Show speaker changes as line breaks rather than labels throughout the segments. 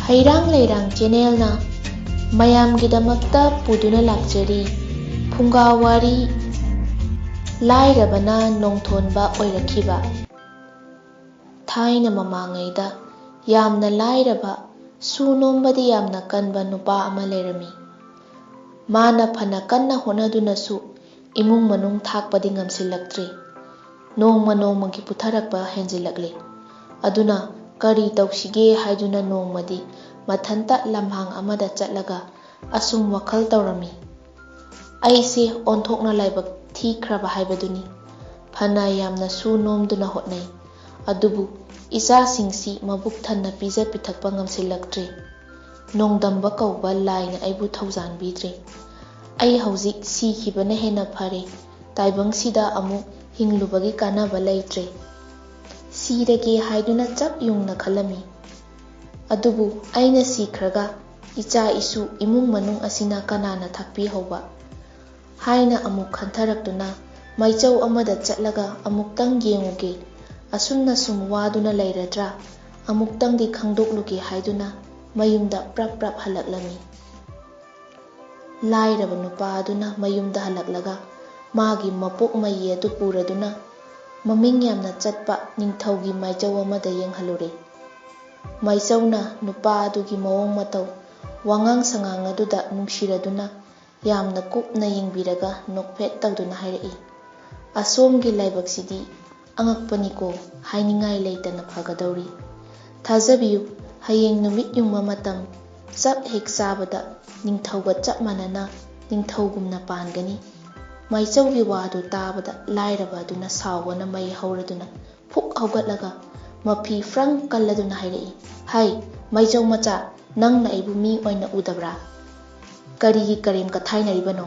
ꯍꯩꯔꯥꯡ ꯂꯩꯔꯥꯡ ꯆꯦꯅꯦꯜꯅ ꯃꯌꯥꯝꯒꯤꯗꯃꯛꯇ ꯄꯨꯗꯨꯅ ꯂꯥꯛꯆꯔꯤ ꯐꯨꯡꯒꯥꯋꯥꯔꯤ ꯂꯥꯏꯔꯕꯅ ꯅꯣꯡꯊꯣꯟꯕ ꯑꯣꯏꯔꯛꯈꯤꯕ꯫ ꯊꯥꯏꯅ ꯃꯃꯥꯡꯉꯩꯗ ꯌꯥꯝꯅ ꯂꯥꯏꯔꯕ ꯁꯨ ꯅꯣꯝꯕꯗꯤ ꯌꯥꯝꯅ ꯀꯟꯕ ꯅꯨꯄꯥ ꯑꯃ ꯂꯩꯔꯝꯃꯤ꯫ ꯃꯥꯅ ꯐꯅ ꯀꯟꯅ ꯍꯣꯠꯅꯗꯨꯅꯁꯨ ꯏꯃꯨꯡ ꯃꯅꯨꯡ ꯊꯥꯛꯄꯗꯤ ꯉꯝꯁꯤꯜꯂꯛꯇ꯭ꯔꯦ꯫ ꯅꯣꯡꯃ ꯅꯣꯡꯃꯒꯤ ꯄꯨꯊꯔꯛꯄ ꯍꯦꯟꯖꯤꯜꯂꯛꯂꯦ꯫ ꯑꯗꯨꯅ ꯀꯔꯤ ꯇꯧꯁꯤꯒꯦ ꯍꯥꯏꯗꯨꯅ ꯅꯣꯡꯃꯗꯤ ꯃꯊꯟꯇ ꯂꯝꯍꯥꯡ ꯑꯃꯗ ꯆꯠꯂꯒ ꯑꯁꯨꯝ ꯋꯥꯈꯜ ꯇꯧꯔꯝꯃꯤ꯫ ꯑꯩꯁꯦ ꯑꯣꯟꯊꯣꯛꯅ ꯂꯥꯏꯕꯛ ꯊꯤꯈ꯭ꯔꯕ ꯍꯥꯏꯕꯗꯨꯅꯤ꯫ ꯐꯅ ꯌꯥꯝꯅ ꯁꯨ ꯅꯣꯝꯗꯨꯅ ꯍꯣꯠꯅꯩ, ꯑꯗꯨꯕꯨ ꯏꯆꯥꯁꯤꯡꯁꯤ ꯃꯕꯨꯛ ꯊꯟꯅ ꯄꯤꯖ ꯄꯤꯊꯛꯄ ꯉꯝꯁꯤꯜꯂꯛꯇ꯭ꯔꯦ꯫ ꯅꯣꯡꯗꯝꯕ ꯀꯧꯕ ꯂꯥꯏꯅ ꯑꯩꯕꯨ ꯊꯧꯖꯥꯟꯕꯤꯗ꯭ꯔꯦ꯫ ꯑꯩ ꯍꯧꯖꯤꯛ ꯁꯤꯈꯤꯕꯅ ꯍꯦꯟꯅ ꯐꯔꯦ꯫ ꯇꯥꯏꯕꯪꯁꯤꯗ ꯑꯃꯨꯛ ꯍꯤꯡꯂꯨꯕꯒꯤ ꯀꯥꯟꯅꯕ ꯂꯩꯇ꯭ꯔꯦ꯫ ꯁꯤꯔꯒꯦ ꯍꯥꯏꯗꯨꯅ ꯆꯞ ꯌꯨꯡꯅ ꯈꯜꯂꯝꯃꯤ꯫ ꯑꯗꯨꯕꯨ ꯑꯩꯅ ꯁꯤꯈ꯭ꯔꯒ ꯏꯆꯥ ꯏꯁꯨ ꯏꯃꯨꯡ ꯃꯅꯨꯡ ꯑꯁꯤꯅ ꯀꯅꯥꯅ ꯊꯥꯛꯄꯤꯍꯧꯕ ꯍꯥꯏꯅ ꯑꯃꯨꯛ ꯈꯟꯊꯔꯛꯇꯨꯅ ꯃꯩꯆꯧ ꯑꯃꯗ ꯆꯠꯂꯒ ꯑꯃꯨꯛꯇꯪ ꯌꯦꯡꯉꯨꯒꯦ, ꯑꯁꯨꯝꯅ ꯁꯨꯝ ꯋꯥꯗꯨꯅ ꯂꯩꯔꯗ꯭ꯔꯥ, ꯑꯃꯨꯛꯇꯪꯗꯤ ꯈꯪꯗꯣꯛꯂꯨꯒꯦ ꯍꯥꯏꯗꯨꯅ ꯃꯌꯨꯝꯗ ꯄ꯭ꯔꯞ ꯄ꯭ꯔꯞ ꯍꯜꯂꯛꯂꯝꯃꯤ꯫ ꯂꯥꯏꯔꯕ ꯅꯨꯄꯥ ꯑꯗꯨꯅ ꯃꯌꯨꯝꯗ ꯍꯜꯂꯛꯂꯒ ꯃꯥꯒꯤ ꯃꯄꯣꯛ ꯃꯌꯤ ꯑꯗꯨ ꯄꯨꯔꯗꯨꯅ ꯃꯃꯤꯡ ꯌꯥꯝꯅ ꯆꯠꯄ ꯅꯤꯡꯊꯧꯒꯤ ꯃꯥꯏꯆꯧ ꯑꯃꯗ ꯌꯦꯡꯍꯜꯂꯨꯔꯦ꯫ ꯃꯥꯏꯆꯧꯅ ꯅꯨꯄꯥ ꯑꯗꯨꯒꯤ ꯃꯑꯣꯡ ꯃꯇꯧ, ꯋꯥꯉꯥꯡ ꯁꯉꯥꯡ ꯑꯗꯨꯗ ꯅꯨꯡꯁꯤꯔꯗꯨꯅ ꯌꯥꯝꯅ ꯀꯨꯞꯅ ꯌꯦꯡꯕꯤꯔꯒ ꯅꯣꯛꯐꯦꯠ ꯇꯧꯗꯨꯅ ꯍꯥꯏꯔꯛꯏ, "ꯑꯁꯣꯝꯒꯤ ꯂꯥꯏꯕꯛꯁꯤꯗꯤ ꯑꯉꯛꯄꯅꯤꯀꯣ, ꯍꯥꯏꯅꯤꯡꯉꯥꯏ ꯂꯩꯇꯅ ꯐꯒꯗꯧꯔꯤ꯫ ꯊꯥꯖꯕꯤꯌꯨ, ꯍꯌꯦꯡ ꯅꯨꯃꯤꯠ ꯌꯨꯡꯕ ꯃꯇꯝ ꯆꯞ ꯍꯦꯛ ꯆꯥꯕꯗ ꯅꯤꯡꯊꯧꯒ ꯆꯞ ꯃꯥꯟꯅꯅ ꯅꯤꯡꯊꯧꯒꯨꯝꯅ ꯄꯥꯟꯒꯅꯤ"꯫ ꯃꯥꯏꯆꯧꯒꯤ ꯋꯥꯗꯨ ꯇꯥꯕꯗ ꯂꯥꯏꯔꯕ ꯑꯗꯨꯅ ꯁꯥꯎꯕꯅ ꯃꯩ ꯍꯧꯔꯗꯨꯅ ꯐꯨꯛ ꯍꯧꯒꯠꯂꯒ ꯃꯐꯤ ꯐ꯭ꯔꯪ ꯀꯜꯂꯗꯨꯅ ꯍꯥꯏꯔꯛꯏ, "ꯍꯩ ꯃꯩꯆꯧ ꯃꯆꯥ, ꯅꯪꯅ ꯑꯩꯕꯨ ꯃꯤ ꯑꯣꯏꯅ ꯎꯗꯕ꯭ꯔꯥ? ꯀꯔꯤꯒꯤ ꯀꯔꯦꯝ ꯀꯊꯥꯏꯅꯔꯤꯕꯅꯣ?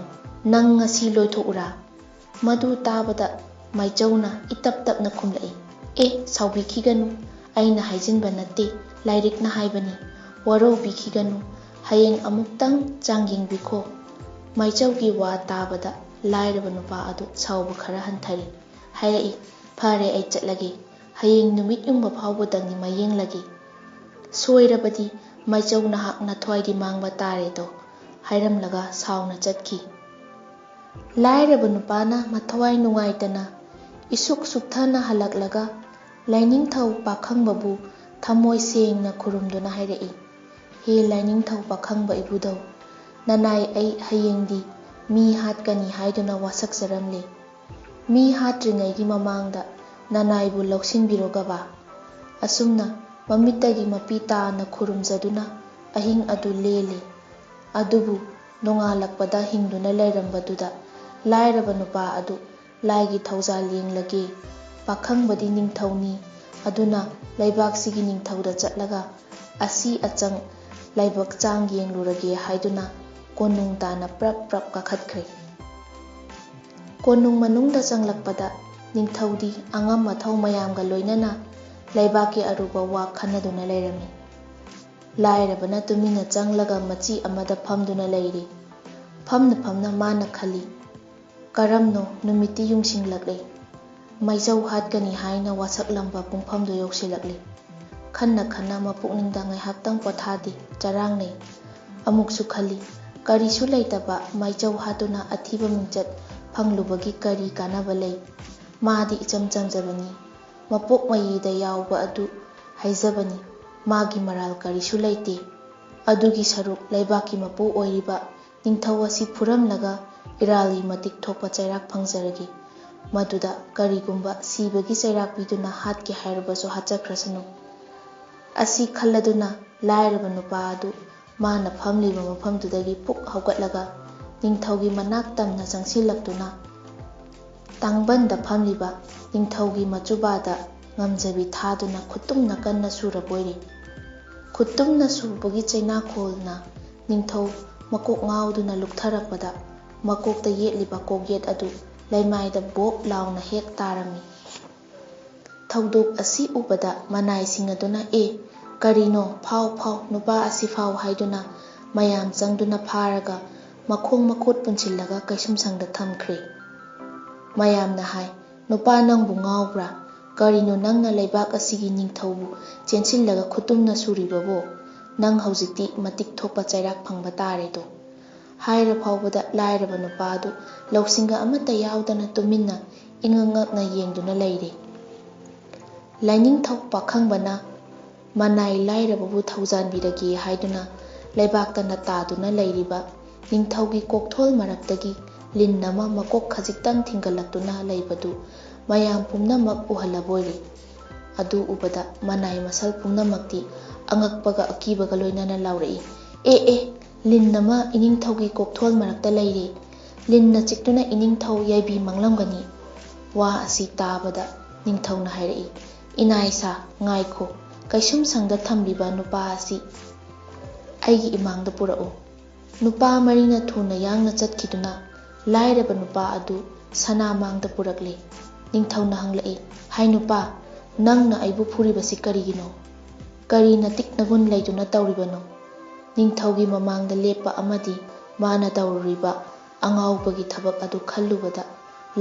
ꯅꯪ ꯉꯁꯤ ꯂꯣꯏꯊꯣꯛꯎꯔꯥ"꯫ ꯃꯗꯨ ꯇꯥꯕꯗ ꯃꯥꯏꯆꯧꯅ ꯏꯇꯞ ꯇꯞꯅ ꯈꯨꯝꯂꯛꯏ, "ꯑꯦ ꯁꯥꯎꯕꯤꯈꯤꯒꯅꯨ, ꯑꯩꯅ ꯍꯥꯏꯖꯤꯟꯕ ꯅꯠꯇꯦ, ꯂꯥꯏꯔꯤꯛꯅ ꯍꯥꯏꯕꯅꯤ, ꯋꯥꯔꯧꯕꯤꯈꯤꯒꯅꯨ, ꯍꯌꯦꯡ ꯑꯃꯨꯛꯇꯪ ꯆꯥꯡꯌꯦꯡꯕꯤꯈꯣ"꯫ ꯃꯥꯏꯆꯧꯒꯤ ꯋꯥ ꯇꯥꯕꯗ ꯂꯥꯏꯔꯕ ꯅꯨꯄꯥ ꯑꯗꯨ ꯁꯥꯎꯕ ꯈꯔ ꯍꯟꯊꯔꯦ꯫ ꯍꯥꯏꯔꯛꯏ, "ꯐꯔꯦ ꯑꯩ ꯆꯠꯂꯒꯦ, ꯍꯌꯦꯡ ꯅꯨꯃꯤꯠ ꯌꯨꯡꯕ ꯐꯥꯎꯕꯗꯪꯗꯤ ꯃꯌꯦꯡꯂꯒꯦ꯫ ꯁꯣꯏꯔꯕꯗꯤ ꯃꯥꯏꯆꯧ ꯅꯍꯥꯛ ꯅꯊ꯭ꯋꯥꯏꯗꯤ ꯃꯥꯡꯕ ꯇꯥꯔꯦꯗꯣ"꯫ ꯍꯥꯏꯔꯝꯂꯒ ꯁꯥꯎꯅ ꯆꯠꯈꯤ꯫ ꯂꯥꯏꯔꯕ ꯅꯨꯄꯥꯅ ꯃꯊꯋꯥꯏ ꯅꯨꯡꯉꯥꯏꯇꯅ ꯏꯁꯨꯛ ꯁꯨꯛꯊꯅ ꯍꯜꯂꯛꯂꯒ ꯂꯥꯏꯅꯤꯡꯊꯧ ꯄꯥꯈꯪꯕꯕꯨ ꯊꯃꯣꯏ ꯁꯦꯡꯅ ꯈꯨꯔꯨꯝꯗꯨꯅ ꯍꯥꯏꯔꯛꯏ, "ꯍꯦ ꯂꯥꯏꯅꯤꯡꯊꯧ ꯄꯥꯈꯪꯕ ꯏꯕꯨꯙꯧ, ꯅꯅꯥꯏ ꯑꯩ ꯍꯌꯦꯡꯗꯤ ꯃꯤ ꯍꯥꯠꯀꯅꯤ ꯍꯥꯏꯗꯨꯅ ꯋꯥꯁꯛꯆꯔꯝꯂꯦ꯫ ꯃꯤ ꯍꯥꯠꯇ꯭ꯔꯤꯉꯩꯒꯤ ꯃꯃꯥꯡꯗ ꯅꯅꯥꯏꯕꯨ ꯂꯧꯁꯤꯟꯕꯤꯔꯣ ꯒꯕꯥ"꯫ ꯑꯁꯨꯝꯅ ꯃꯃꯤꯠꯇꯒꯤ ꯃꯄꯤ ꯇꯥꯅ ꯈꯨꯔꯨꯝꯖꯗꯨꯅ ꯑꯍꯤꯡ ꯑꯗꯨ ꯂꯦꯜꯂꯦ꯫ ꯑꯗꯨꯕꯨ ꯅꯣꯡꯉꯥꯜꯂꯛꯄꯗ ꯍꯤꯡꯗꯨꯅ ꯂꯩꯔꯝꯕꯗꯨꯗ ꯂꯥꯏꯔꯕ ꯅꯨꯄꯥ ꯑꯗꯨ ꯂꯥꯏꯒꯤ ꯊꯧꯖꯥꯜ ꯌꯦꯡꯂꯒꯦ, ꯄꯥꯈꯪꯕꯗꯤ ꯅꯤꯡꯊꯧꯅꯤ, ꯑꯗꯨꯅ ꯂꯩꯕꯥꯛꯁꯤꯒꯤ ꯅꯤꯡꯊꯧꯗ ꯆꯠꯂꯒ ꯑꯁꯤ ꯑꯆꯪ ꯂꯥꯏꯕꯛ ꯆꯥꯡ ꯌꯦꯡꯂꯨꯔꯒꯦ ꯍꯥꯏꯗꯨꯅ ꯀꯣꯅꯨꯡ ꯇꯥꯟꯅ ꯄ꯭ꯔꯞ ꯄ꯭ꯔꯞ ꯀꯥꯈꯠꯈ꯭ꯔꯦ꯫ ꯀꯣꯅꯨꯡ ꯃꯅꯨꯡꯗ ꯆꯪꯂꯛꯄꯗ ꯅꯤꯡꯊꯧꯗꯤ ꯑꯉꯝ ꯑꯊꯧ ꯃꯌꯥꯝꯒ ꯂꯣꯏꯅꯅ ꯂꯩꯕꯥꯛꯀꯤ ꯑꯔꯨꯕ ꯋꯥ ꯈꯟꯅꯗꯨꯅ ꯂꯩꯔꯝꯃꯤ꯫ ꯂꯥꯏꯔꯕꯅ ꯇꯨꯃꯤꯟꯅ ꯆꯪꯂꯒ ꯃꯆꯤ ꯑꯃꯗ ꯐꯝꯗꯨꯅ ꯂꯩꯔꯦ꯫ ꯐꯝꯅ ꯐꯝꯅ ꯃꯥꯅ ꯈꯜꯂꯤ, "ꯀꯔꯝꯅꯣ ꯅꯨꯃꯤꯠꯇꯤ ꯌꯨꯡꯁꯤꯜꯂꯛꯂꯦ, ꯃꯩꯆꯧ ꯍꯥꯠꯀꯅꯤ ꯍꯥꯏꯅ ꯋꯥꯁꯛꯂꯝꯕ ꯄꯨꯡꯐꯝꯗꯨ ꯌꯧꯁꯤꯜꯂꯛꯂꯦ"꯫ ꯈꯟꯅ ꯈꯟꯅ ꯃꯄꯨꯛꯅꯤꯡꯗ ꯉꯥꯏꯍꯥꯛꯇꯪ ꯄꯣꯊꯥꯗꯦ, ꯆꯔꯥꯡꯅꯩ꯫ ꯑꯃꯨꯛꯁꯨ ꯈꯜꯂꯤ, ꯀꯔꯤꯁꯨ ꯂꯩꯇꯕ ꯃꯩꯆꯧ ꯍꯥꯠꯇꯨꯅ ꯑꯊꯤꯕ ꯃꯤꯡꯆꯠ ꯐꯪꯂꯨꯕꯒꯤ ꯀꯔꯤ ꯀꯥꯟꯅꯕ ꯂꯩ? ꯃꯥꯗꯤ ꯏꯆꯝ ꯆꯝꯖꯕꯅꯤ, ꯃꯄꯣꯛ ꯃꯌꯤꯗ ꯌꯥꯎꯕ ꯑꯗꯨ ꯍꯥꯏꯖꯕꯅꯤ, ꯃꯥꯒꯤ ꯃꯔꯥꯜ ꯀꯔꯤꯁꯨ ꯂꯩꯇꯦ꯫ ꯑꯗꯨꯒꯤ ꯁꯔꯨꯛ ꯂꯩꯕꯥꯛꯀꯤ ꯃꯄꯨ ꯑꯣꯏꯔꯤꯕ ꯅꯤꯡꯊꯧ ꯑꯁꯤ ꯐꯨꯔꯝꯂꯒ ꯏꯔꯥꯜꯒꯤ ꯃꯇꯤꯛ ꯊꯣꯛꯄ ꯆꯩꯔꯥꯛ ꯐꯪꯖꯔꯒꯦ, ꯃꯗꯨꯗ ꯀꯔꯤꯒꯨꯝꯕ ꯁꯤꯕꯒꯤ ꯆꯩꯔꯥꯛ ꯄꯤꯗꯨꯅ ꯍꯥꯠꯀꯦ ꯍꯥꯏꯔꯕꯁꯨ ꯍꯥꯠꯆꯈ꯭ꯔꯁꯅꯨ꯫ ꯑꯁꯤ ꯈꯜꯂꯗꯨꯅ ꯂꯥꯏꯔꯕ ꯅꯨꯄꯥ ꯑꯗꯨ ꯃꯥꯅ ꯐꯝꯂꯤꯕ ꯃꯐꯝꯗꯨꯗꯒꯤ ꯐꯨꯛ ꯍꯧꯒꯠꯂꯒ ꯅꯤꯡꯊꯧꯒꯤ ꯃꯅꯥꯛ ꯇꯝꯅ ꯆꯪꯁꯤꯜꯂꯛꯇꯨꯅ ꯇꯥꯡꯕꯟꯗ ꯐꯝꯂꯤꯕ ꯅꯤꯡꯊꯧꯒꯤ ꯃꯆꯨꯕꯥꯗ ꯉꯝꯖꯕꯤ ꯊꯥꯗꯨꯅ ꯈꯨꯠꯇꯨꯝꯅ ꯀꯟꯅ ꯁꯨꯔꯕꯣꯏꯔꯦ꯫ ꯈꯨꯠꯇꯨꯝꯅ ꯁꯨꯕꯒꯤ ꯆꯩꯅꯥꯈꯣꯜꯅ ꯅꯤꯡꯊꯧ ꯃꯀꯣꯛ ꯉꯥꯎꯗꯨꯅ ꯂꯨꯛꯊꯔꯛꯄꯗ ꯃꯀꯣꯛꯇ ꯌꯦꯠꯂꯤꯕ ꯀꯣꯛꯌꯦꯠ ꯑꯗꯨ ꯂꯩꯃꯥꯏꯗ ꯕꯣꯞ ꯂꯥꯎꯅ ꯍꯦꯛ ꯇꯥꯔꯝꯃꯤ꯫ ꯊꯧꯗꯣꯛ ꯑꯁꯤ ꯎꯕꯗ ꯃꯅꯥꯏꯁꯤꯡ ꯑꯗꯨꯅ "ꯑꯦ ꯀꯔꯤꯅꯣ, ꯐꯥꯎ ꯐꯥꯎ, ꯅꯨꯄꯥ ꯑꯁꯤ ꯐꯥꯎ" ꯍꯥꯏꯗꯨꯅ ꯃꯌꯥꯝ ꯆꯪꯗꯨꯅ ꯐꯥꯔꯒ ꯃꯈꯣꯡ ꯃꯈꯨꯠ ꯄꯨꯟꯁꯤꯜꯂꯒ ꯀꯩꯁꯨꯝꯁꯪꯗ ꯊꯝꯈ꯭ꯔꯦ꯫ ꯃꯌꯥꯝꯅ ꯍꯥꯏ, "ꯅꯨꯄꯥ ꯅꯪꯕꯨ ꯉꯥꯎꯕ꯭ꯔꯥ? ꯀꯔꯤꯅꯣ ꯅꯪꯅ ꯂꯩꯕꯥꯛ ꯑꯁꯤꯒꯤ ꯅꯤꯡꯊꯧꯕꯨ ꯆꯦꯟꯁꯤꯜꯂꯒ ꯈꯨꯠꯇꯨꯝꯅ ꯁꯨꯔꯤꯕꯕꯣ? ꯅꯪ ꯍꯧꯖꯤꯛꯇꯤ ꯃꯇꯤꯛ ꯊꯣꯛꯄ ꯆꯩꯔꯥꯛ ꯐꯪꯕ ꯇꯥꯔꯦꯗꯣ꯫ ꯍꯥꯏꯔ ꯐꯥꯎꯕꯗ ꯂꯥꯏꯔꯕ ꯅꯨꯄꯥ ꯑꯗꯨ ꯂꯧꯁꯤꯡꯒ ꯑꯃꯠꯇ ꯌꯥꯎꯗꯅ ꯇꯨꯃꯤꯟꯅ ꯏꯉꯛ ꯉꯛꯅ ꯌꯦꯡꯗꯨꯅ ꯂꯩꯔꯦ꯫ ꯂꯥꯏꯅꯤꯡꯊꯧ ꯄꯥꯈꯪꯕꯅ ꯃꯅꯥꯏ ꯂꯥꯏꯔꯕꯕꯨ ꯊꯧꯖꯥꯟꯕꯤꯔꯒꯦ ꯍꯥꯏꯗꯨꯅ ꯂꯩꯕꯥꯛꯇ ꯇꯥꯗꯨꯅ ꯂꯩꯔꯤꯕ ꯅꯤꯡꯊꯧꯒꯤ ꯀꯣꯛꯊꯣꯜ ꯃꯔꯛꯇꯒꯤ ꯂꯤꯟ ꯑꯃ ꯃꯀꯣꯛ ꯈꯖꯤꯛꯇꯪ ꯊꯤꯡꯒꯠꯂꯛꯇꯨꯅ ꯂꯩꯕꯗꯨ ꯃꯌꯥꯝ ꯄꯨꯝꯅꯃꯛ ꯎꯍꯜꯂꯕꯣꯏꯔꯦ꯫ ꯑꯗꯨ ꯎꯕꯗ ꯃꯅꯥꯏ ꯃꯁꯜ ꯄꯨꯝꯅꯃꯛꯇꯤ ꯑꯉꯛꯄꯒ ꯑꯀꯤꯕꯒ ꯂꯣꯏꯅꯅ ꯂꯥꯎꯔꯛꯏ꯫ ꯑꯦ ꯂꯤꯟ ꯑꯃ ꯏꯅꯤꯡꯊꯧꯒꯤ ꯀꯣꯛꯊꯣꯜ ꯃꯔꯛꯇ ꯂꯩꯔꯦ꯫ ꯂꯤꯟꯅ ꯆꯤꯛꯇꯨꯅ ꯏꯅꯤꯡꯊꯧ ꯌꯥꯏꯕꯤ ꯃꯥꯡꯂꯝꯒꯅꯤ꯫ ꯋꯥ ꯑꯁꯤ ꯇꯥꯕꯗ ꯅꯤꯡꯊꯧꯅ ꯍꯥꯏꯔꯛꯏ, ꯏꯅꯥꯏꯁꯥ ꯉꯥꯏꯈꯣ, ꯀꯩꯁꯨꯝꯁꯪꯗ ꯊꯝꯂꯤꯕ ꯅꯨꯄꯥ ꯑꯁꯤ ꯑꯩꯒꯤ ꯏꯃꯥꯡꯗ ꯄꯨꯔꯛꯎ꯫ ꯅꯨꯄꯥ ꯃꯔꯤꯅ ꯊꯨꯅ ꯌꯥꯡꯅ ꯆꯠꯈꯤꯗꯨꯅ ꯂꯥꯏꯔꯕ ꯅꯨꯄꯥ ꯑꯗꯨ ꯁꯅꯥꯃꯥꯡꯗ ꯄꯨꯔꯛꯂꯦ꯫ ꯅꯤꯡꯊꯧꯅ ꯍꯪꯂꯛꯏ, ꯍꯥꯏ ꯅꯨꯄꯥ, ꯅꯪꯅ ꯑꯩꯕꯨ ꯐꯨꯔꯤꯕꯁꯤ ꯀꯔꯤꯒꯤꯅꯣ? ꯀꯔꯤ ꯅꯇꯤꯛ ꯅꯒꯨꯟ ꯂꯩꯗꯨꯅ ꯇꯧꯔꯤꯕꯅꯣ? ꯅꯤꯡꯊꯧꯒꯤ ꯃꯃꯥꯡꯗ ꯂꯦꯞꯄ ꯑꯃꯗꯤ ꯃꯥꯅ ꯇꯧꯔꯨꯔꯤꯕ ꯑꯉꯥꯎꯕꯒꯤ ꯊꯕꯛ ꯑꯗꯨ ꯈꯜꯂꯨꯕꯗ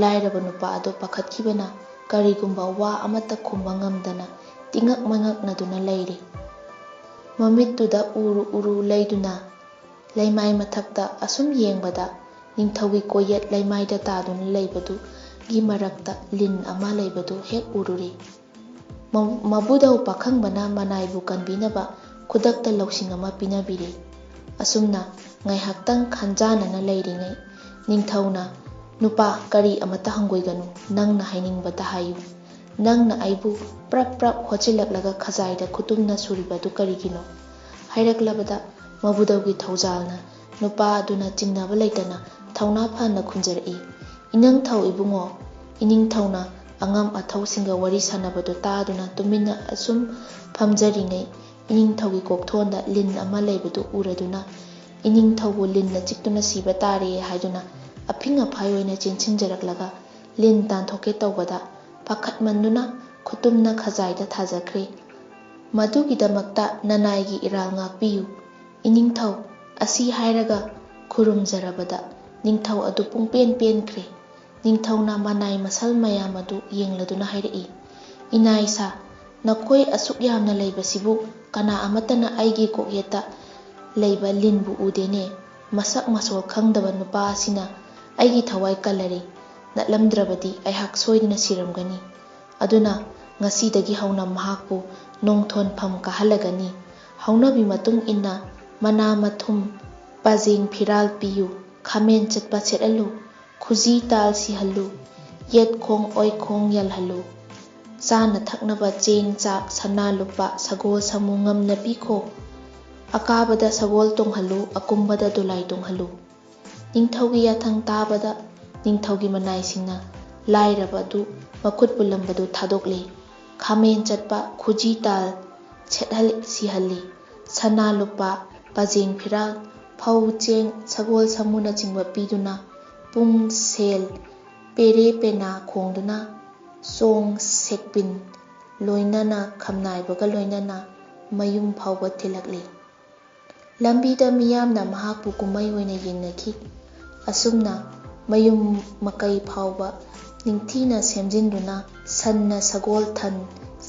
ꯂꯥꯏꯔꯕ ꯅꯨꯄꯥ ꯑꯗꯨ ꯄꯥꯈꯠꯈꯤꯕꯅ ꯀꯔꯤꯒꯨꯝꯕ ꯋꯥ ꯑꯃꯠꯇ ꯈꯨꯝꯕ ꯉꯝꯗꯅ ꯇꯤꯉꯛ ꯃꯉꯛꯅꯗꯨꯅ ꯂꯩꯔꯦ꯫ ꯃꯃꯤꯠꯇꯨꯗ ꯎꯔꯨ ꯎꯔꯨ ꯂꯩꯗꯨꯅ ꯂꯩꯃꯥꯏ ꯃꯊꯛꯇ ꯑꯁꯨꯝ ꯌꯦꯡꯕꯗ ꯅꯤꯡꯊꯧꯒꯤ ꯀꯣꯌꯦꯠ ꯂꯩꯃꯥꯏꯗ ꯇꯥꯗꯨꯅ ꯂꯩꯕꯗꯨꯒꯤ ꯃꯔꯛꯇ ꯂꯤꯟ ꯑꯃ ꯂꯩꯕꯗꯨ ꯍꯦꯛ ꯎꯔꯨꯔꯦ꯫ ꯃꯕꯨꯗꯧ ꯄꯥꯈꯪꯕꯅ ꯃꯅꯥꯏꯕꯨ ꯀꯟꯕꯤꯅꯕ ꯈꯨꯗꯛꯇ ꯂꯧꯁꯤꯡ ꯑꯃ ꯄꯤꯅꯕꯤꯔꯦ꯫ ꯑꯁꯨꯝꯅ ꯉꯥꯏꯍꯥꯛꯇꯪ ꯈꯟꯖꯥꯟꯅꯅ ꯂꯩꯔꯤꯉꯩ ꯅꯤꯡꯊꯧꯅ, ꯅꯨꯄꯥ, ꯀꯔꯤ ꯑꯃꯠꯇ ꯍꯪꯒꯣꯏꯒꯅꯨ, ꯅꯪꯅ ꯍꯥꯏꯅꯤꯡꯕꯇ ꯍꯥꯏꯌꯨ꯫ ꯅꯪꯅ ꯑꯩꯕꯨ ꯄ꯭ꯔꯞ ꯄ꯭ꯔꯞ ꯍꯣꯠꯆꯤꯜꯂꯛꯂꯒ ꯈꯖꯥꯏꯗ ꯈꯨꯇꯨꯝꯅ ꯁꯨꯔꯤꯕꯗꯨ ꯀꯔꯤꯒꯤꯅꯣ? ꯍꯥꯏꯔꯛꯂꯕꯗ ꯃꯕꯨꯗꯧꯒꯤ ꯊꯧꯖꯥꯜꯅ ꯅꯨꯄꯥ ꯑꯗꯨꯅ ꯆꯤꯡꯅꯕ ꯂꯩꯇꯅ ꯊꯧꯅꯥ ꯐꯅ ꯈꯨꯝꯖꯔꯛꯏ, ꯏꯅꯪꯊꯧ ꯏꯕꯨꯡꯉꯣ꯫ ꯏꯅꯤꯡꯊꯧꯅ ꯑꯉꯝ ꯑꯊꯧꯁꯤꯡꯒ ꯋꯥꯔꯤ ꯁꯥꯟꯅꯕꯗꯨ ꯇꯥꯗꯨꯅ ꯇꯨꯃꯤꯟꯅ ꯑꯁꯨꯝ ꯐꯝꯖꯔꯤꯉꯩ ꯏꯅꯤꯡꯊꯧꯒꯤ ꯀꯣꯛꯊꯣꯟꯗ ꯂꯤꯟ ꯑꯃ ꯂꯩꯕꯗꯨ ꯎꯔꯗꯨꯅ ꯏꯅꯤꯡꯊꯧꯕꯨ ꯂꯤꯟꯅ ꯆꯤꯛꯇꯨꯅ ꯁꯤꯕ ꯇꯥꯔꯦ ꯍꯥꯏꯗꯨꯅ ꯑꯐꯤꯡ ꯑꯐꯥꯏ ꯑꯣꯏꯅ ꯆꯦꯟꯁꯤꯟꯖꯔꯛꯂꯒ ꯂꯤꯟ ꯇꯥꯟꯊꯣꯛꯀꯦ ꯇꯧꯕꯗ ꯄꯥꯈꯠꯃꯟꯗꯨꯅ ꯈꯨꯇꯨꯝꯅ ꯈꯖꯥꯏꯗ ꯊꯥꯖꯈ꯭ꯔꯦ꯫ ꯃꯗꯨꯒꯤꯗꯃꯛꯇ ꯅꯅꯥꯏꯒꯤ ꯏꯔꯥꯜ ꯉꯥꯛꯄꯤꯌꯨ, ꯏꯅꯤꯡꯊꯧ꯫ ꯑꯁꯤ ꯍꯥꯏꯔꯒ ꯈꯨꯔꯨꯝꯖꯔꯕꯗ ꯅꯤꯡꯊꯧ ꯑꯗꯨ ꯄꯨꯡꯄꯦꯟ ꯄꯦꯟꯈ꯭ꯔꯦ꯫ ꯅꯤꯡꯊꯧꯅ ꯃꯅꯥꯏ ꯃꯁꯜ ꯃꯌꯥꯝ ꯑꯗꯨ ꯌꯦꯡꯂꯗꯨꯅ ꯍꯥꯏꯔꯛꯏ, ꯏꯅꯥꯏꯁꯥ, ꯅꯈꯣꯏ ꯑꯁꯨꯛ ꯌꯥꯝꯅ ꯂꯩꯕꯁꯤꯕꯨ ꯀꯅꯥ ꯑꯃꯠꯇꯅ ꯑꯩꯒꯤ ꯀꯣꯛꯌꯦꯠꯇ ꯂꯩꯕ ꯂꯤꯟꯕꯨ ꯎꯗꯦꯅꯦ꯫ ꯃꯁꯛ ꯃꯁꯣꯜ ꯈꯪꯗꯕ ꯅꯨꯄꯥ ꯑꯁꯤꯅ ꯑꯩꯒꯤ ꯊꯋꯥꯏ ꯀꯜꯂꯔꯦ꯫ ꯅꯠꯂꯝꯗ꯭ꯔꯕꯗꯤ ꯑꯩꯍꯥꯛ ꯁꯣꯏꯗꯅ ꯁꯤꯔꯝꯒꯅꯤ꯫ ꯑꯗꯨꯅ ꯉꯁꯤꯗꯒꯤ ꯍꯧꯅ ꯃꯍꯥꯛꯄꯨ ꯅꯣꯡꯊꯣꯟꯐꯝ ꯀꯥꯍꯜꯂꯒꯅꯤ꯫ ꯍꯧꯅꯕꯤ ꯃꯇꯨꯡ ꯏꯟꯅ ꯃꯅꯥ ꯃꯊꯨꯝ ꯄꯥꯖꯦꯡ ꯐꯤꯔꯥꯜ ꯄꯤꯌꯨ, ꯈꯥꯃꯦꯟ ꯆꯠꯄ ꯁꯦꯠꯍꯜꯂꯨ, ꯈꯨꯖꯤ ꯇꯥꯜ ꯁꯤꯍꯜꯂꯨ, ꯌꯦꯠꯈꯣꯡ ꯑꯣꯏꯈꯣꯡ ꯌꯥꯜꯍꯜꯂꯨ, ꯆꯥꯅ ꯊꯛꯅꯕ ꯆꯦꯡ ꯆꯥꯛ ꯁꯅꯥ ꯂꯨꯄꯥ ꯁꯒꯣꯜ ꯁꯥꯃꯨ ꯉꯝꯅ ꯄꯤꯈꯣ꯫ ꯑꯀꯥꯕꯗ ꯁꯒꯣꯜ ꯇꯣꯡꯍꯜꯂꯨ, ꯑꯀꯨꯝꯕꯗ ꯗꯣꯂꯥꯏ ꯇꯣꯡꯍꯜꯂꯨ꯫ ꯅꯤꯡꯊꯧꯒꯤ ꯌꯥꯊꯪ ꯇꯥꯕꯗ ꯅꯤꯡꯊꯧꯒꯤ ꯃꯅꯥꯏꯁꯤꯡꯅ ꯂꯥꯏꯔꯕ ꯑꯗꯨ ꯃꯈꯨꯠ ꯄꯨꯜꯂꯝꯕꯗꯨ ꯊꯥꯗꯣꯛꯂꯦ꯫ ꯈꯥꯃꯦꯟ ꯆꯠꯄ, ꯈꯨꯖꯤ ꯇꯥꯜ ꯁꯤꯍꯜꯂꯤ, ꯁꯅꯥ ꯂꯨꯄꯥ, ꯄꯥꯖꯦꯡ ꯐꯤꯔꯥꯜ, ꯐꯧ ꯆꯦꯡ, ꯁꯒꯣꯜ ꯁꯥꯃꯨꯅꯆꯤꯡꯕ ꯄꯤꯗꯨꯅ ꯄꯨꯡ ꯁꯦꯜ ꯄꯦꯔꯦ ꯄꯦꯅꯥ ꯈꯣꯡꯗꯨꯅ ꯆꯣꯡ ꯁꯦꯛꯄꯤꯟ ꯂꯣꯏꯅꯅ ꯈꯝꯅꯥꯏꯕꯒ ꯂꯣꯏꯅꯅ ꯃꯌꯨꯝ ꯐꯥꯎꯕ ꯊꯤꯜꯂꯛꯂꯦ꯫ ꯂꯝꯕꯤꯗ ꯃꯤꯌꯥꯝꯅ ꯃꯍꯥꯛꯄꯨ ꯀꯨꯝꯃꯩ ꯑꯣꯏꯅ ꯌꯦꯡꯅꯈꯤ꯫ ꯑꯁꯨꯝꯅ ꯃꯌꯨꯝ ꯃꯀꯩ ꯐꯥꯎꯕ ꯅꯤꯡꯊꯤꯅ ꯁꯦꯝꯖꯤꯟꯗꯨꯅ ꯁꯟꯅ ꯁꯒꯣꯜ ꯊꯟ,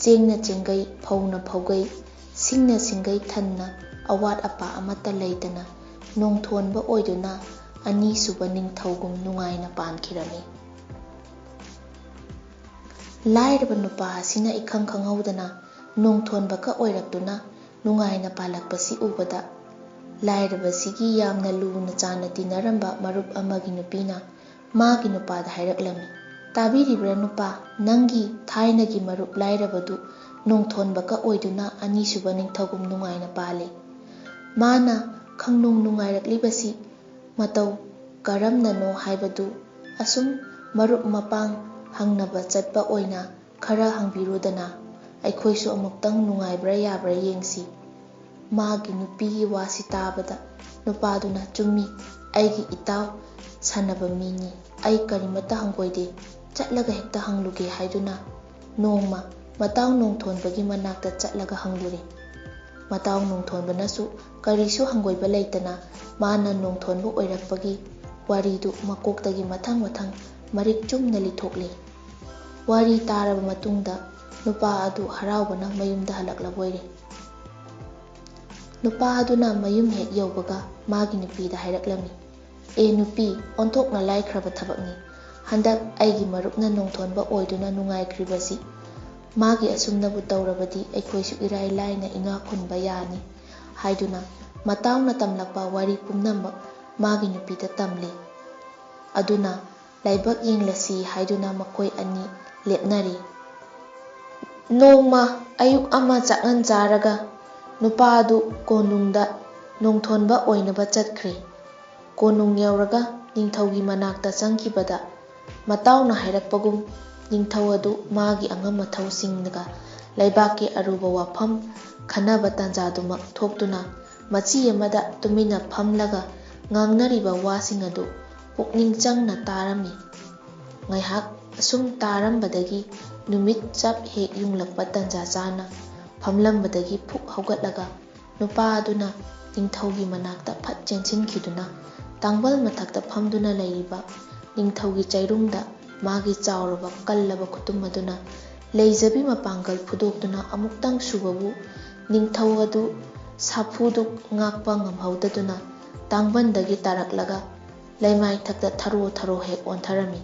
ꯆꯦꯡꯅ ꯆꯦꯡꯒꯩ, ꯐꯧꯅ ꯐꯧꯒꯩ, ꯁꯤꯡꯅ ꯁꯤꯡꯒꯩ ꯊꯟꯅ ꯑꯋꯥꯠ ꯑꯄꯥ ꯑꯃꯠꯇ ꯂꯩꯇꯅ ꯅꯣꯡꯊꯣꯟꯕ ꯑꯣꯏꯗꯨꯅ ꯑꯅꯤꯁꯨꯕ ꯅꯤꯡꯊꯧꯒꯨꯝ ꯅꯨꯡꯉꯥꯏꯅ ꯄꯥꯟꯈꯤꯔꯝꯃꯤ꯫ ꯂꯥꯏꯔꯕ ꯅꯨꯄꯥ ꯑꯁꯤꯅ ꯏꯈꯪ ꯈꯪꯍꯧꯗꯅ ꯅꯣꯡꯊꯣꯟꯕꯀ ꯑꯣꯏꯔꯛꯇꯨꯅ ꯅꯨꯡꯉꯥꯏꯅ ꯄꯥꯜꯂꯛꯄꯁꯤ ꯎꯕꯗ ꯂꯥꯏꯔꯕꯁꯤꯒꯤ ꯌꯥꯝꯅ ꯂꯨꯅ ꯆꯥꯟꯅ ꯇꯤꯟꯅꯔꯝꯕ ꯃꯔꯨꯞ ꯑꯃꯒꯤ ꯅꯨꯄꯤꯅ ꯃꯥꯒꯤ ꯅꯨꯄꯥꯗ ꯍꯥꯏꯔꯛꯂꯝꯃꯤ, ꯇꯥꯕꯤꯔꯤꯕ꯭ꯔꯥ ꯅꯨꯄꯥ, ꯅꯪꯒꯤ ꯊꯥꯏꯅꯒꯤ ꯃꯔꯨꯞ ꯂꯥꯏꯔꯕꯗꯨ ꯅꯣꯡꯊꯣꯟꯕꯀ ꯑꯣꯏꯗꯨꯅ ꯑꯅꯤꯁꯨꯕ ꯅꯤꯡꯊꯧꯒꯨꯝ ꯅꯨꯡꯉꯥꯏꯅ ꯄꯥꯜꯂꯦ꯫ ꯃꯥꯅ ꯈꯪꯅꯨꯡ ꯅꯨꯡꯉꯥꯏꯔꯛꯂꯤꯕꯁꯤ ꯃꯇꯧ ꯀꯔꯝꯅꯅꯣ ꯍꯥꯏꯕꯗꯨ ꯑꯁꯨꯝ ꯃꯔꯨꯞ ꯃꯄꯥꯡ ꯍꯪꯅꯕ ꯆꯠꯄ ꯑꯣꯏꯅ ꯈꯔ ꯍꯪꯕꯤꯔꯨꯗꯅ ꯑꯩꯈꯣꯏꯁꯨ ꯑꯃꯨꯛꯇꯪ ꯅꯨꯡꯉꯥꯏꯕ꯭ꯔꯥ ꯌꯥꯕ꯭ꯔꯥ ꯌꯦꯡꯁꯤ꯫ ꯃꯥꯒꯤ ꯅꯨꯄꯤꯒꯤ ꯋꯥꯁꯤ ꯇꯥꯕꯗ ꯅꯨꯄꯥꯗꯨꯅ, ꯆꯨꯝꯃꯤ, ꯑꯩꯒꯤ ꯏꯇꯥꯎ ꯁꯥꯟꯅꯕ ꯃꯤꯅꯤ, ꯑꯩ ꯀꯔꯤꯃꯠꯇ ꯍꯪꯒꯣꯏꯗꯦ, ꯆꯠꯂꯒ ꯍꯦꯛꯇ ꯍꯪꯂꯨꯒꯦ ꯍꯥꯏꯗꯨꯅ ꯅꯣꯡꯃ ꯃꯇꯥꯎ ꯅꯣꯡꯊꯣꯟꯕꯒꯤ ꯃꯅꯥꯛꯇ ꯆꯠꯂꯒ ꯍꯪꯂꯨꯔꯦ꯫ ꯃꯇꯥꯎ ꯅꯣꯡꯊꯣꯟꯕꯅꯁꯨ ꯀꯔꯤꯁꯨ ꯍꯪꯒꯣꯏꯕ ꯂꯩꯇꯅ ꯃꯥꯅ ꯅꯣꯡꯊꯣꯟꯕ ꯑꯣꯏꯔꯛꯄꯒꯤ ꯋꯥꯔꯤꯗꯨ ꯃꯀꯣꯛꯇꯒꯤ ꯃꯊꯪ ꯃꯊꯪ ꯃꯔꯤꯛ ꯆꯨꯝꯅ ꯂꯤꯊꯣꯛꯂꯦ꯫ ꯋꯥꯔꯤ ꯇꯥꯔꯕ ꯃꯇꯨꯡꯗ ꯅꯨꯄꯥ ꯑꯗꯨ ꯍꯔꯥꯎꯕꯅ ꯃꯌꯨꯝꯗ ꯍꯜꯂꯛꯂꯕꯣꯏꯔꯦ꯫ नुपा अदुना मयुम हेक यौबगा मागी नुपीदा हाइरक्लमी, ए नुपी ओंथोकना लाइख्रबा थबकनी, हंदक आइगी मरुपना नोंथोनबा ओइदुना नुंगाइख्रिबसी, मागी असुमनबु तौरबदी अैखोइसु इराइ लाइना इङा खुनबा यानी हाइदुना मताउना तमलकपा वारी पुमनमक मागी नुपीदा तमले। अदुना लाइबक येंगलसी हाइदुना मखोइ अनि लेपनरी। नोंमा अयुक अमा चाकन जारगा नुपा अदु कोनुंगदा नोंथोनबा ओइनबा चटख्रे। कोनुंग यौरगा निंथौगी मनाक्ता चंखिबदा मताउना हाइरकपगुम निंथौ अदु मागी अंगम मथौसिंगगा लैबाकि अरुबा वाफम खनबा तंजादुमक थोक्तुना मची अमदा तुमिना फमलगा ngangnariba wasing adu pukning changna tarami ngaihak asum tarambadagi numit chap hek yunglakpa tanja chana famlambadagi phuk haugatlaga nupa aduna ningthaugi manakta phat chenchinkhiduna tangbal mathakta famduna leiriba ningthaugi chairungda magi chawraba kallaba khutum aduna leijabi mapangal phudoktuna amuktang subabu ningthau adu sapudu ngakpa ngamhaudaduna तांगबंदगी तारकलगा लैमाई थक्ता थरो थरो हेक ओंथरमी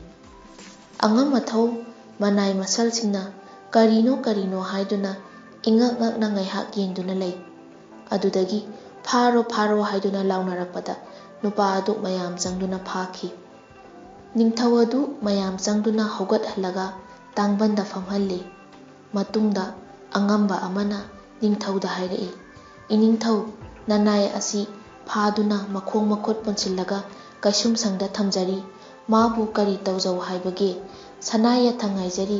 अंगम मथौ मनाई मसल सिंगना करीनो करीनो हाइदुना इंगक ngakना ngaihak yengduna lei adudagi pharo pharo haiduna launarappada nupa adu mayam changduna phaki ningthau adu mayam changduna hogat halaga tangbanda famhalli matungda angamba amana ningthauda hairei iningthau nanai asi फादुना मखोंग मखोट पुनसिल्लगा कैसुम संगदा थमजरी माबु करी तौजौ हाइबगे सनाय थंगाइजरी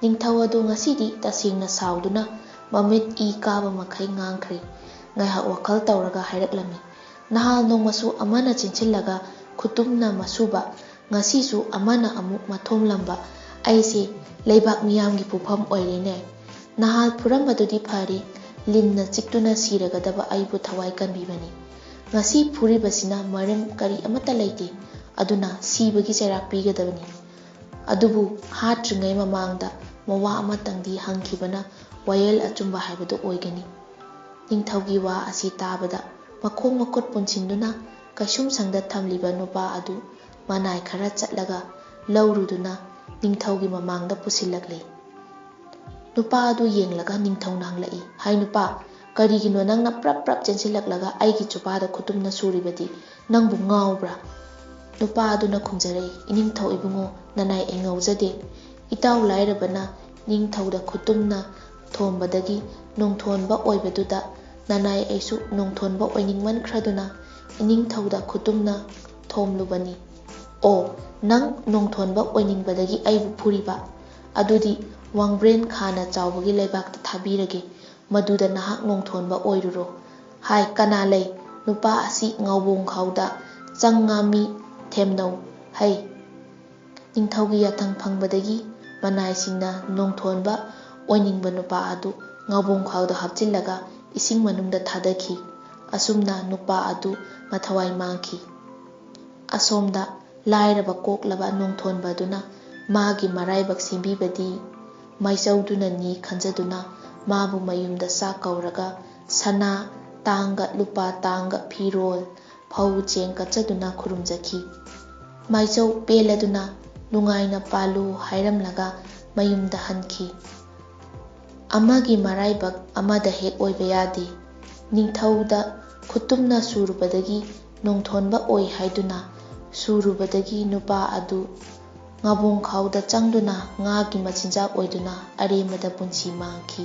निंथौ अदु ngasiदी तसिंगना साउदुना ममित ई काबा मखै ngankhre ngaiha wakal tawraga hairaklami nahal nongmasu amana chinchillega khutumna masuba ngasisu amana amuk mathomlamba aise leibak miyamgi pufam oirene nahal purambadudi phari linna chiktuna siragadaba aibu thawai kanbibani ngasi फुरीबसिना मरम करी अमता लेते अदुना सीबगी चैराक पीगदबनी अदुबु हाट्रिङै ममांगदा मवा अमतंगदी हंखिबना वयल अचुंबा हाइबदो ओइगनी निंथौगी वा असि ताबदा मखोंग मखोट पुनसिंदुना कैसुम संगदा थमलिबा नुपा अदु मनाय खरा चटलगा लौरुदुना निंथौगी ममांगदा पुसिलकले नुपा अदु येंगलगा निंथौना हंगलई हाय नुपा करीगिनो नंगना प्रप प्रप चेंसिलकलगा आइगी चुपादा खुतुमना सूरिबदी नंगबु ngaubra नुपा अदुना खुंजरई इनिंथौ इबुंगो ननाय एंगौजदे इताउ लाइरबना निंथौदा खुतुमना थोंबदगी नोंथोनबा ओइबदुदा ननाय ऐसु नोंथोनबा ओइनिंगमनख्रदुना इनिंथौदा खुतुमना थोमलुबनी ओ नंग नोंथोनबा ओइनिंगबदगी आइबु फुरिबा अदुदी वांग्ब्रेन खाना चावबगी लेबाकता थाबीरगे मदुदा नहाक नोंथोनबा ओइरुरो हाय कना लei नुपा असि ngaubong khauda changngami themnau hai ningthaugi yathang phangbadagi manai singna nongthonba oiningba nupa adu ngaubong khauda hapchillaga ising manungda thadaki asumna nupa adu mathawai mangki asomda lairaba koklaba nongthonba duna magi maraibak simbibadi maichauduna ni khanjaduna माबु मयुमदा सा कौरगा सना तांगा लुपा तांगा फिरोल फौ Cheng कचदुना खुरुमजखी माइचौ पेलदुना नुंगाइना पालु हाइरमलगा मयुमदा हनखी अमागी मराइबक अमादा हेक ओइबा यादे निंथौदा खुतुमना सुरुबदगी नोंथोनबा ओइ हाइदुना सुरुबदगी नुपा अदु ngabong khauda changduna ngagi machinjak oiduna aremada punchi mangki